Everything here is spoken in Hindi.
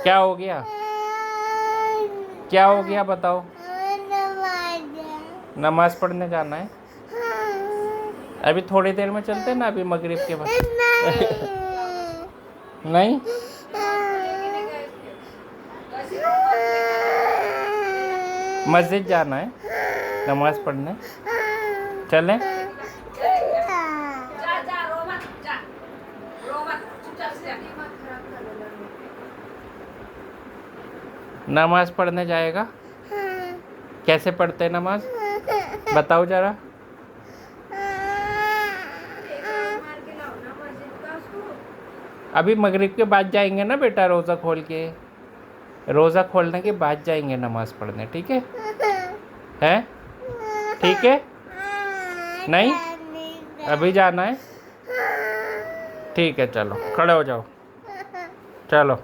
क्या हो गया? क्या हो गया बताओ? नमाज पढ़ने जाना है। अभी थोड़ी देर में चलते हैं ना, अभी मगरिब के बाद। नहीं, मस्जिद जाना है नमाज पढ़ने। चलें? नमाज पढ़ने जाएगा? कैसे पढ़ते हैं नमाज, बताओ जरा। अभी मगरिब के बाद जाएंगे ना बेटा, रोज़ा खोल के, रोज़ा खोलने के बाद जाएंगे नमाज पढ़ने, ठीक है? हैं? ठीक है? नहीं, अभी जाना है। ठीक है, चलो खड़े हो जाओ, चलो।